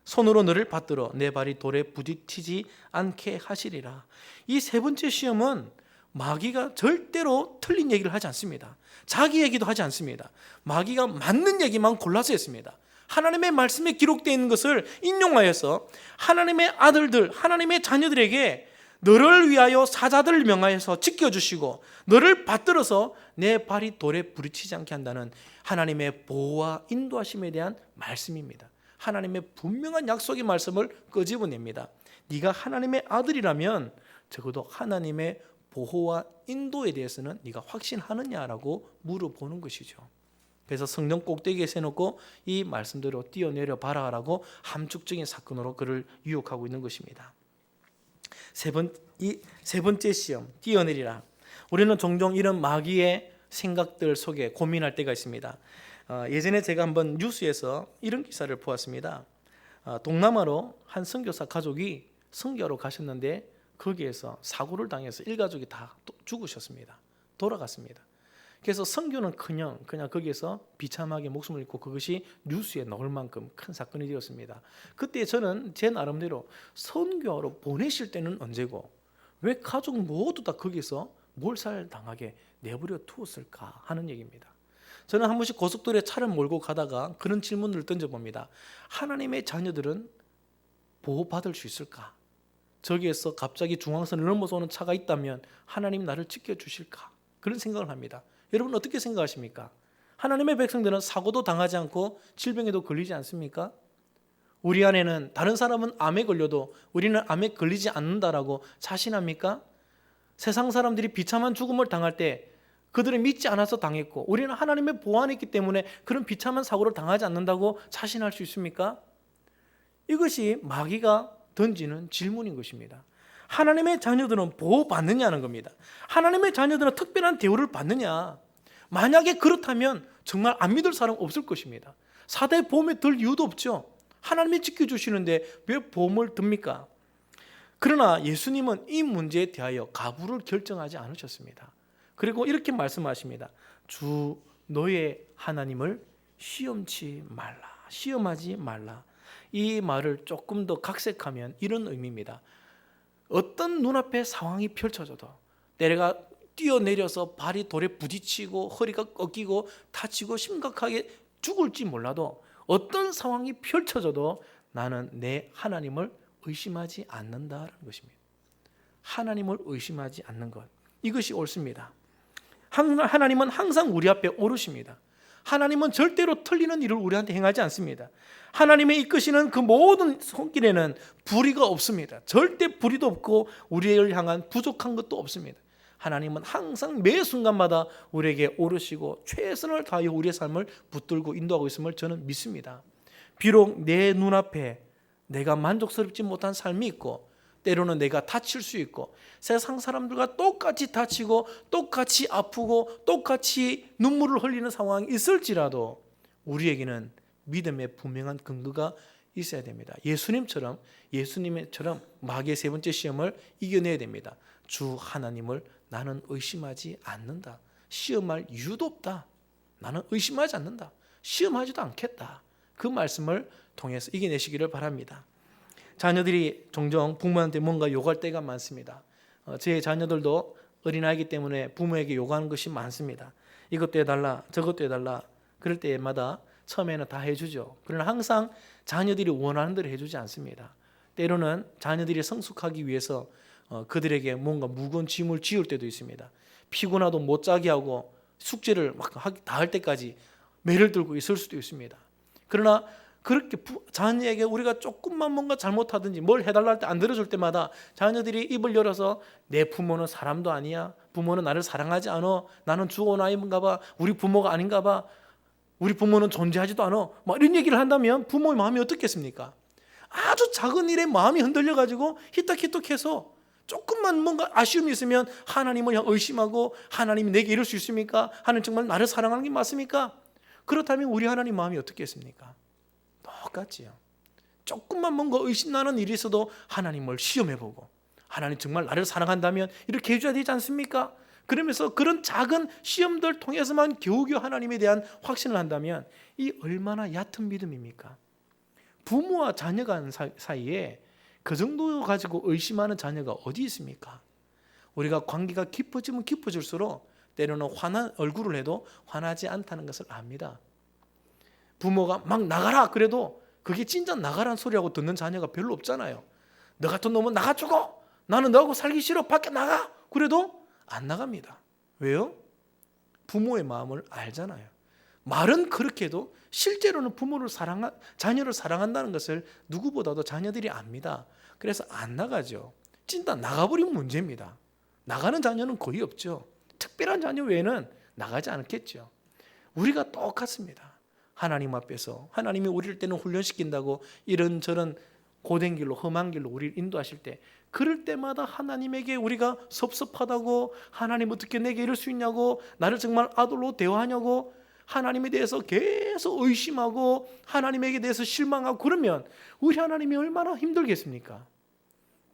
손으로 너를 받들어 내 발이 돌에 부딪히지 않게 하시리라. 이 세 번째 시험은 마귀가 절대로 틀린 얘기를 하지 않습니다. 자기 얘기도 하지 않습니다. 마귀가 맞는 얘기만 골라서 했습니다. 하나님의 말씀에 기록되어 있는 것을 인용하여서 하나님의 아들들, 하나님의 자녀들에게 너를 위하여 사자들을 명하여서 지켜주시고 너를 받들어서 내 발이 돌에 부딪히지 않게 한다는 하나님의 보호와 인도하심에 대한 말씀입니다. 하나님의 분명한 약속의 말씀을 끄집어냅니다. 네가 하나님의 아들이라면 적어도 하나님의 보호와 인도에 대해서는 네가 확신하느냐라고 물어보는 것이죠. 그래서 성전 꼭대기에 세놓고 이 말씀대로 뛰어내려 봐라라고 함축적인 사건으로 그를 유혹하고 있는 것입니다. 세 번째 시험, 뛰어내리라. 우리는 종종 이런 마귀의 생각들 속에 고민할 때가 있습니다. 예전에 제가 한번 뉴스에서 이런 기사를 보았습니다. 동남아로 한 선교사 가족이 선교하러 가셨는데 거기에서 사고를 당해서 일가족이 다 죽으셨습니다. 돌아갔습니다. 그래서 선교는 그냥 거기에서 비참하게 목숨을 잃고 그것이 뉴스에 나올 만큼 큰 사건이 되었습니다. 그때 저는 제 나름대로 선교하러 보내실 때는 언제고 왜 가족 모두 다 거기서 몰살당하게 내버려 두었을까 하는 얘기입니다. 저는 한 번씩 고속도로에 차를 몰고 가다가 그런 질문을 던져봅니다. 하나님의 자녀들은 보호받을 수 있을까? 저기에서 갑자기 중앙선을 넘어서 오는 차가 있다면 하나님 나를 지켜주실까? 그런 생각을 합니다. 여러분 어떻게 생각하십니까? 하나님의 백성들은 사고도 당하지 않고 질병에도 걸리지 않습니까? 우리 안에는 다른 사람은 암에 걸려도 우리는 암에 걸리지 않는다라고 자신합니까? 세상 사람들이 비참한 죽음을 당할 때 그들은 믿지 않아서 당했고 우리는 하나님의 보호 안에 있기 때문에 그런 비참한 사고를 당하지 않는다고 자신할 수 있습니까? 이것이 마귀가 던지는 질문인 것입니다. 하나님의 자녀들은 보호받느냐는 겁니다. 하나님의 자녀들은 특별한 대우를 받느냐? 만약에 그렇다면 정말 안 믿을 사람 없을 것입니다. 사대 보험에 들 이유도 없죠. 하나님이 지켜주시는데 왜 보험을 듭니까? 그러나 예수님은 이 문제에 대하여 가부를 결정하지 않으셨습니다. 그리고 이렇게 말씀하십니다. 주 너의 하나님을 시험하지 말라. 이 말을 조금 더 각색하면 이런 의미입니다. 어떤 눈앞에 상황이 펼쳐져도 내가 뛰어내려서 발이 돌에 부딪히고 허리가 꺾이고 다치고 심각하게 죽을지 몰라도 어떤 상황이 펼쳐져도 나는 내 하나님을 의심하지 않는다라는 것입니다. 하나님을 의심하지 않는 것, 이것이 옳습니다. 하나님은 항상 우리 앞에 오르십니다. 하나님은 절대로 틀리는 일을 우리한테 행하지 않습니다. 하나님의 이끄시는 그 모든 손길에는 불의가 없습니다. 절대 불의도 없고 우리를 향한 부족한 것도 없습니다. 하나님은 항상 매 순간마다 우리에게 오르시고 최선을 다하여 우리의 삶을 붙들고 인도하고 있음을 저는 믿습니다. 비록 내 눈앞에 내가 만족스럽지 못한 삶이 있고 때로는 내가 다칠 수 있고 세상 사람들과 똑같이 다치고 똑같이 아프고 똑같이 눈물을 흘리는 상황이 있을지라도 우리에게는 믿음의 분명한 근거가 있어야 됩니다. 예수님처럼 마귀의 세 번째 시험을 이겨내야 됩니다. 주 하나님을 나는 의심하지 않는다. 시험할 이유도 없다. 나는 의심하지 않는다. 시험하지도 않겠다. 그 말씀을 통해서 이겨내시기를 바랍니다. 자녀들이 종종 부모한테 뭔가 요구할 때가 많습니다. 제 자녀들도 어린아이기 때문에 부모에게 요구하는 것이 많습니다. 이것도 해달라, 저것도 해달라. 그럴 때마다 처음에는 다 해주죠. 그러나 항상 자녀들이 원하는 대로 해주지 않습니다. 때로는 자녀들이 성숙하기 위해서 그들에게 뭔가 무거운 짐을 지울 때도 있습니다. 피곤하도 못 자게 하고 숙제를 막 다 할 때까지 매를 들고 있을 수도 있습니다. 그러나 그렇게 자녀에게 우리가 조금만 뭔가 잘못하든지 뭘 해달라 할 때 안 들어줄 때마다 자녀들이 입을 열어서 내 부모는 사람도 아니야, 부모는 나를 사랑하지 않아, 나는 죽어온 아이인가 봐, 우리 부모가 아닌가 봐, 우리 부모는 존재하지도 않아, 뭐 이런 얘기를 한다면 부모의 마음이 어떻겠습니까? 아주 작은 일에 마음이 흔들려가지고 히떡히떡해서 조금만 뭔가 아쉬움이 있으면 하나님을 의심하고 하나님이 내게 이럴 수 있습니까? 하나님 정말 나를 사랑하는 게 맞습니까? 그렇다면 우리 하나님 마음이 어떻겠습니까? 똑같지요. 조금만 뭔가 의심나는 일이 있어도 하나님을 시험해보고 하나님 정말 나를 사랑한다면 이렇게 해줘야 되지 않습니까? 그러면서 그런 작은 시험들 통해서만 겨우겨우 하나님에 대한 확신을 한다면 이 얼마나 얕은 믿음입니까? 부모와 자녀가 사이에 그 정도 가지고 의심하는 자녀가 어디 있습니까? 우리가 관계가 깊어지면 깊어질수록 때로는 화난 얼굴을 해도 화나지 않다는 것을 압니다. 부모가 막 나가라 그래도 그게 진짜 나가라는 소리하고 듣는 자녀가 별로 없잖아요. 너 같은 놈은 나가 죽어, 나는 너하고 살기 싫어, 밖에 나가, 그래도 안 나갑니다. 왜요? 부모의 마음을 알잖아요. 말은 그렇게 해도 실제로는 자녀를 사랑한다는 것을 누구보다도 자녀들이 압니다. 그래서 안 나가죠. 진짜 나가버리면 문제입니다. 나가는 자녀는 거의 없죠. 특별한 자녀 외에는 나가지 않겠죠. 우리가 똑같습니다. 하나님 앞에서 하나님이 우리를 때는 훈련시킨다고 이런저런 고된 길로 험한 길로 우리를 인도하실 때 그럴 때마다 하나님에게 우리가 섭섭하다고, 하나님 어떻게 내게 이럴 수 있냐고, 나를 정말 아들로 대화하냐고 하나님에 대해서 계속 의심하고 하나님에게 대해서 실망하고 그러면 우리 하나님이 얼마나 힘들겠습니까?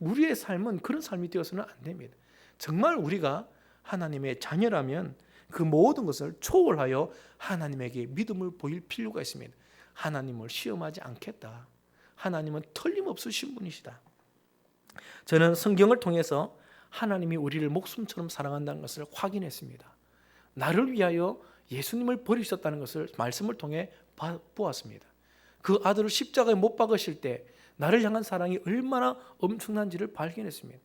우리의 삶은 그런 삶이 되어서는 안 됩니다. 정말 우리가 하나님의 자녀라면 그 모든 것을 초월하여 하나님에게 믿음을 보일 필요가 있습니다. 하나님을 시험하지 않겠다. 하나님은 틀림없으신 분이시다. 저는 성경을 통해서 하나님이 우리를 목숨처럼 사랑한다는 것을 확인했습니다. 나를 위하여 예수님을 버리셨다는 것을 말씀을 통해 보았습니다. 그 아들을 십자가에 못 박으실 때 나를 향한 사랑이 얼마나 엄청난지를 발견했습니다.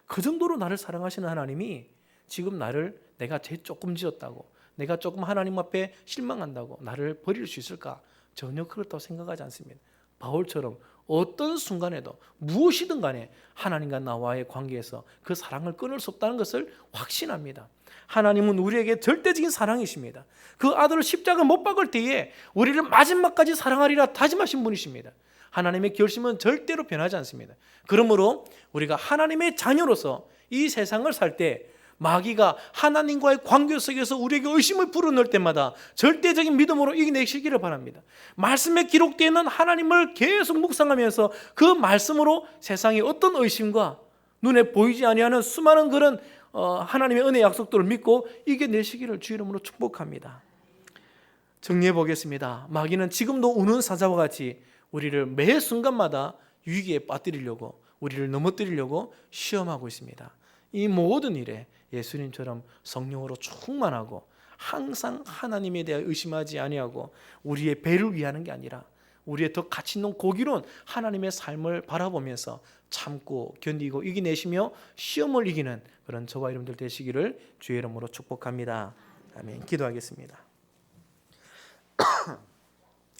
그 정도로 나를 사랑하시는 하나님이 지금 나를 내가 죄 조금 지었다고, 내가 조금 하나님 앞에 실망한다고 나를 버릴 수 있을까? 전혀 그렇다고 생각하지 않습니다. 바울처럼 어떤 순간에도 무엇이든 간에 하나님과 나와의 관계에서 그 사랑을 끊을 수 없다는 것을 확신합니다. 하나님은 우리에게 절대적인 사랑이십니다. 그 아들을 십자가 못 박을 때에 우리를 마지막까지 사랑하리라 다짐하신 분이십니다. 하나님의 결심은 절대로 변하지 않습니다. 그러므로 우리가 하나님의 자녀로서 이 세상을 살 때 마귀가 하나님과의 관계 속에서 우리에게 의심을 불어넣을 때마다 절대적인 믿음으로 이겨내시기를 바랍니다. 말씀에 기록되어 있는 하나님을 계속 묵상하면서 그 말씀으로 세상의 어떤 의심과 눈에 보이지 아니하는 수많은 그런 하나님의 은혜 약속들을 믿고 이겨내시기를 주 이름으로 축복합니다. 정리해 보겠습니다. 마귀는 지금도 우는 사자와 같이 우리를 매 순간마다 위기에 빠뜨리려고, 우리를 넘어뜨리려고 시험하고 있습니다. 이 모든 일에 예수님처럼 성령으로 충만하고 항상 하나님에 대해 의심하지 아니하고 우리의 배를 위하는 게 아니라 우리의 더 가치 있는 고기로운 하나님의 삶을 바라보면서 참고 견디고 이겨내시며 시험을 이기는 그런 저와 여러분들 되시기를 주의 이름으로 축복합니다. 아멘. 기도하겠습니다.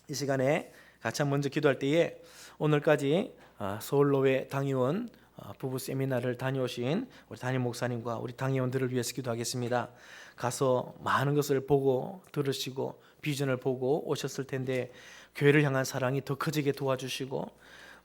이 시간에 같이 먼저 기도할 때에 오늘까지 서울로회 당의원 부부 세미나를 다녀오신 우리 담임 목사님과 우리 당의원들을 위해서 기도하겠습니다. 가서 많은 것을 보고 들으시고 비전을 보고 오셨을 텐데 교회를 향한 사랑이 더 커지게 도와주시고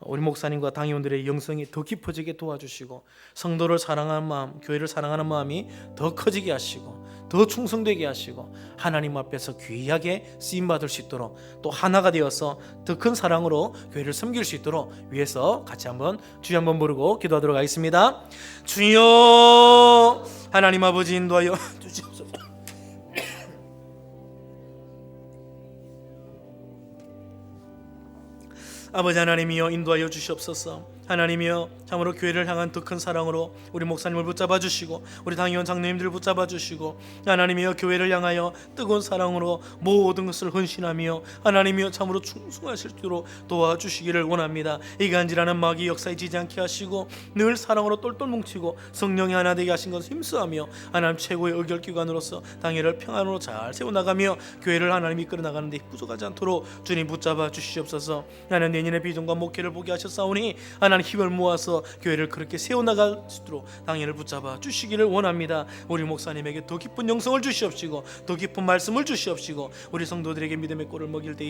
우리 목사님과 당의원들의 영성이 더 깊어지게 도와주시고 성도를 사랑하는 마음, 교회를 사랑하는 마음이 더 커지게 하시고 더 충성되게 하시고 하나님 앞에서 귀하게 쓰임받을 수 있도록 또 하나가 되어서 더 큰 사랑으로 교회를 섬길 수 있도록 위해서 같이 한번 주여 한번 부르고 기도하도록 하겠습니다. 주여 하나님 아버지 인도하여 주시옵소서. 아버지 하나님이여 인도하여 주시옵소서. 하나님이여 참으로 교회를 향한 더 큰 사랑으로 우리 목사님을 붙잡아 주시고 우리 당의원 장로님들을 붙잡아 주시고 하나님이여 교회를 향하여 뜨거운 사랑으로 모든 것을 헌신하며 하나님이여 참으로 충성하실 수 있도록 도와주시기를 원합니다. 이 간질하는 마귀 역사에 지지 않게 하시고 늘 사랑으로 똘똘 뭉치고 성령이 하나 되게 하신 것을 힘쓰하며 하나님 최고의 의결기관으로서 당회를 평안으로 잘 세워나가며 교회를 하나님이 이끌어나가는 데 부족하지 않도록 주님 붙잡아 주시옵소서. 하나님 내년의 비전과 목회를 보게 하셨사오니 하나님 힘을 모아서 교회를 그렇게 세워나갈 수 있도록 당회를 붙잡아 주시기를 원합니다. 우리 목사님에게 더 깊은 영성을 주시옵시고 더 깊은 말씀을 주시옵시고 우리 성도들에게 믿음의 꼴을 먹일 때